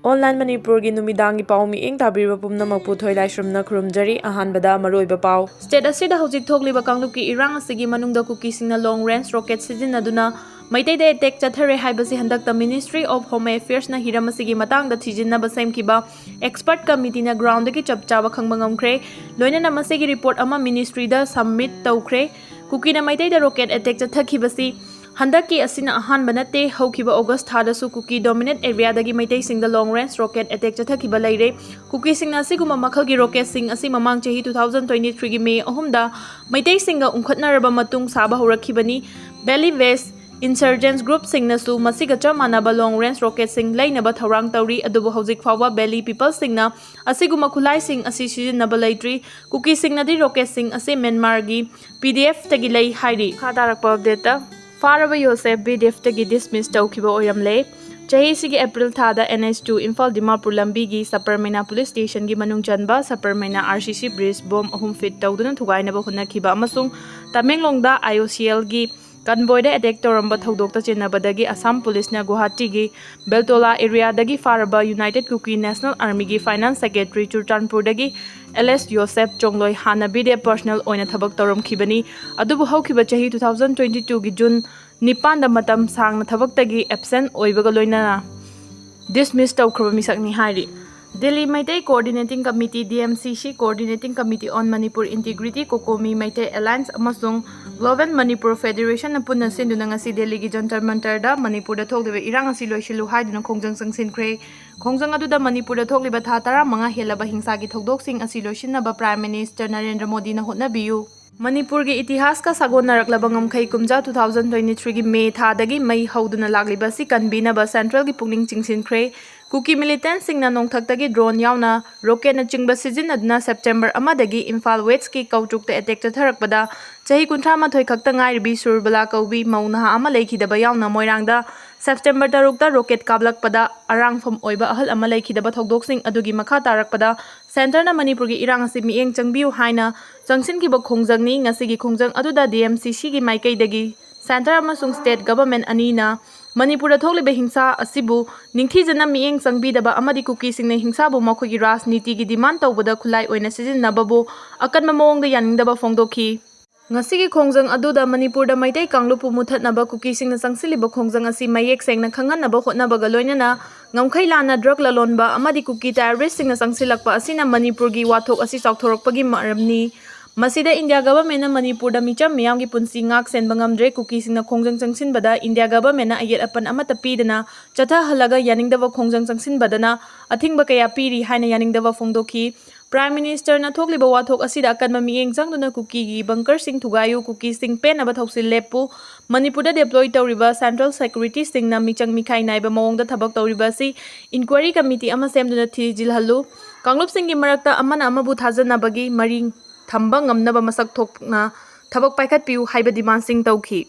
Online Manipurgi numidangi pau miing tabiriba pumnamak puthoi laisrumna khurumjari ahanbada maroiba pau. State asida hojik thokliba kanglupki irang asigi manungda Kukisingna long range rocket sizinaduna Meitei de Attackk Twkhi haibasi handakta Ministry of Home Affairs na hiram asigi matangda thijinaba semkiba expert committee na ground dagi chapchaba khangba ngamkhre loinana masigi report ama ministry da submit Twkhre Kuki na Meitei da rocket attack chathakibasi Handaki asina ahan banate haukiba August thadasu Kuki dominate area dagi Meitei singda long range rocket attack chathakiba leire Kukisingna asiguma makhalgi rocket sing asi mamang chahi 2023 gi May 3 da Meitei singa ungkhatnaraba matung saba horakhibani Valley West Insurgents group singna su masiga chamanaba long range rocket sing lainaba thorang tauri adubu hojik fawa Valley people singna asiguma khulai sing asi sizinaba leitri Kukisingna di rocket sing asi Myanmar gi PDF tagi lei hairi khadarakpa update Faraba Yosef BDF tagi dismiss Twkhiba Oiramle Chahi sigi April thada NH2 Imphal Dimapur lambi gi Saparmaina police station gi manung chanba Saparmaina RCC bridge bomb 3 feet tawduna thugainaba hunakhiba amasung Tamenglongda IOCL gi convoy da attack toramba thodokta chenabadagi Assam police na Guwahati gi Beltola area dagi faraba United Kuki National Army gi finance secretary Churchanpur dagi LS Yosef Chongloi hana BDF personnel oina thabak torom khibani adubu haukiba chahi 2022 gi June 9 da matam sangna thabak tagi absent oibaga loinana dismiss tawkhra misakni hairi Delhi Meitei Coordinating Committee DMCC Coordinating Committee on Manipur Integrity Kokomi Meitei Alliance amasung Global Manipur Federation na punna sinduna ngasi Delhi gi Jantar Mantar da Manipur da thokliba irang asi loisilu haiduna khongjang sangsinkhre khongjang aduda Manipur da thokliba tha 15 helaba hingsa gi thodok-sing asi loisinaba Prime Minister Narendra Modi na hotnabiyu Manipur gi itihas ka sagonaraklaba ngamkhai kumja 2023 gi May thadagi May hauduna lagliba si kanbinaba Central gi pungning chingsinkhre Kuki militant singna nongthakdagi drone yauna rocket na chingba sizinaduna September amadagi Imphal West ki kautrukta attack chatharakpada chahi 38 khakta ngairibi Surbala kaubi mauna ama leikhidaba yauna Moirangda September 3 ta rocket kablakpada arangfam oiba ahal ama leikhidaba thodok-sing adugi makha tarakpada center na Manipur gi irang asi mieng changbiu haina changsinkiba khongjangni ngasigi khongjang aduda DMCC gi maikaidagi center amasung state government anina Manipur da thokliba hingsa asibu ningthijana mieng changbidaba amadi Kukisingna hingsabu makhogi rajniti gi demand tawbada khulai oina sizinnababu akanma mawongda yaningdaba phongdokhi ngasigi khongjang aduda Manipur da Meitei kanglupu muthatnaba Kukisingna changsiliba khongjang asi mayek sengna khanganaba hotnabaga loinana ngamkhai lana drug lalonba amadi Kuki terrorist singna changsilakpa asina Manipur gi wathok asi chauthorakpagi maramni Masida India government na Manipur da micham miyam gi punsi ngak sen bangamdre Kukisingna khongjang changsinbada India government na ayet apan amata pidana chatha halaga yaningdaba khongjang changsinbadana athingba kaya piri haina yaningdaba phongdokhi Prime Minister na thokliba wathok asida akanma mieng changduna Kuki gi bunker sing thugayu Kukising pen aba thoksil lepu Manipur da deploy tawriba Central Security sing na michang mikhai naiba mawongda thabak tawriba si inquiry committee ama semduna thijilhalu kanglup sing gi marakta amana amabu thajanabagi mari thamba ngamnaba masak thokna thabak paikhat piu haiba demand sing tawkhi